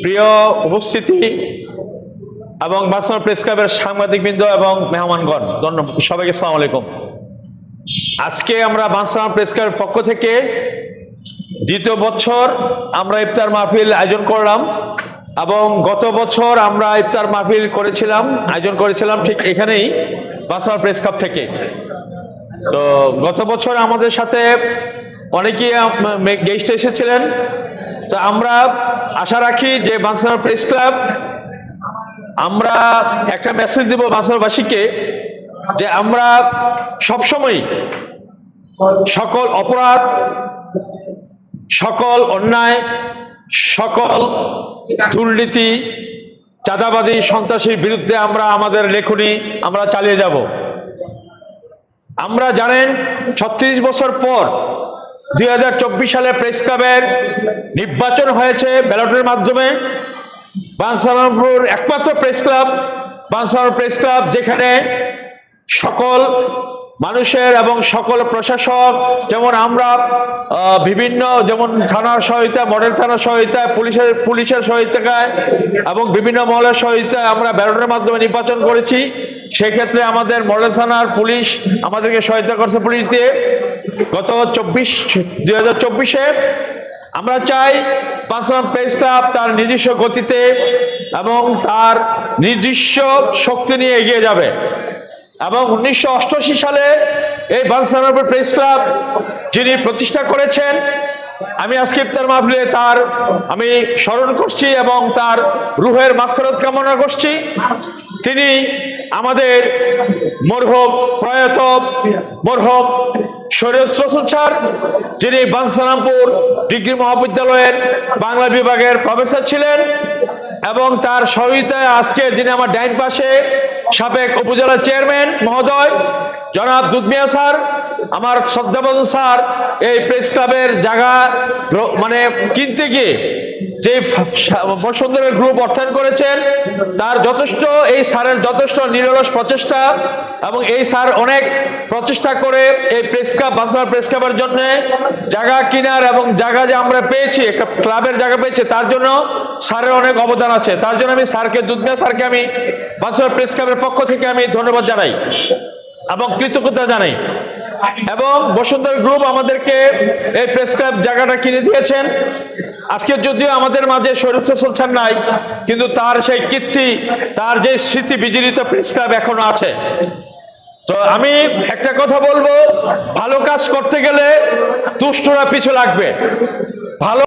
প্রিয় উপস্থিতি এবং বার্সেলোনা প্রেস ক্লাবের সাংবাদিকবৃন্দ এবং মেহমানগণ, ধন্যবাদ সবাইকে। আসসালামু আলাইকুম। আজকে আমরা বার্সেলোনা প্রেস ক্লাবের পক্ষ থেকে দ্বিতীয় বছর আমরা ইফতার মাহফিল আয়োজন করলাম এবং গত বছর আমরা ইফতার মাহফিল আয়োজন করেছিলাম ঠিক এখানেই বার্সেলোনা প্রেস ক্লাব থেকে। তো গত বছর আমাদের সাথে অনেকেই গেস্ট এসেছিলেন। তো আমরা আশা রাখি যে বার্সেলোনা প্রেস ক্লাব আমরা একটা মেসেজ দিব বার্সেলোনাবাসীকে যে আমরা সবসময় সকল অপরাধ, সকল অন্যায়, সকল দুর্নীতি, চাঁদাবাদী, সন্ত্রাসীর বিরুদ্ধে আমরা আমাদের লেখনী আমরা চালিয়ে যাব। আমরা জানেন 36 বছর পর 2024 সালে প্রেস ক্লাবের নির্বাচন হয়েছে ব্যালটের মাধ্যমে। বার্সেলোনাপুর একমাত্র press club Barcelona press club যেখানে সকল মানুষের এবং সকল প্রশাসক, যেমন আমরা বিভিন্ন যেমন থানার সহায়তা, মডেল থানার সহায়তা, পুলিশের সহায়তায় এবং বিভিন্ন মহলের সহায়তায় আমরা ব্যালটের মাধ্যমে নির্বাচন করেছি। সেক্ষেত্রে আমাদের মডেল থানার পুলিশ আমাদেরকে সহায়তা করছে পুলিশ দিয়ে। গত 2024-এ আমরা চাই বার্সেলোনা প্রেস ক্লাব তার নিজস্ব গতিতে এবং তার নিজস্ব শক্তি নিয়ে এগিয়ে যাবে। এবং 1988 সালে এই বার্সেলোনা প্রেস ক্লাব যিনি প্রতিষ্ঠা করেছেন, আমি আজকে ইফতার মাহফিলে তার আমি স্মরণ করছি এবং তার রুহের মাগফিরাত কামনা করছি। তিনি আমাদের প্রয়াত মরহুম শরীয়ত রসুল স্যার, যিনি বাঞ্ছারামপুর ডিগ্রি মহাবিদ্যালয়ের বাংলা বিভাগের প্রফেসর ছিলেন, এবং তার সহযোগিতায় আজকে যিনি আমার ডাইন পাশে সাবেক উপজেলা চেয়ারম্যান মহোদয় জনাব দুধ মিয়া স্যার, আমার শ্রদ্ধাভাজন স্যার এই প্রেস ক্লাবের জায়গা কিনতে গিয়ে যে বসুন্ধরা গ্রুপ অর্থায়ন করেছেন, তার যথেষ্ট এই স্যারের যথেষ্ট নিরলস প্রচেষ্টা, এবং এই স্যার অনেক প্রচেষ্টা করে এই প্রেস ক্লাব বার্সেলোনা প্রেস ক্লাবের জন্য জায়গা কেনার এবং জায়গা যে আমরা পেয়েছি, একটা ক্লাবের জায়গা পেয়েছি, তার জন্য স্যারের অনেক অবদান আছে। তার জন্য আমি স্যারকে, দুধ মিয়া স্যারকে আমি বার্সেলোনা প্রেস ক্লাবের পক্ষ থেকে আমি ধন্যবাদ জানাই এবং কৃতজ্ঞতা জানাই। এবং বসুন্ধরা গ্রুপ আমাদেরকে এই প্রেস ক্লাব জায়গাটা কিনে দিয়েছেন। আজকে যদিও আমাদের মাঝে শরীফ রসুল স্যার নাই, কিন্তু তার সেই কীর্তি, তার যে স্মৃতি বিজড়িত প্রেস ক্লাব এখনো আছে। তো আমি একটা কথা বলবো, ভালো কাজ করতে গেলে দুষ্টরা পিছু লাগবে। ভালো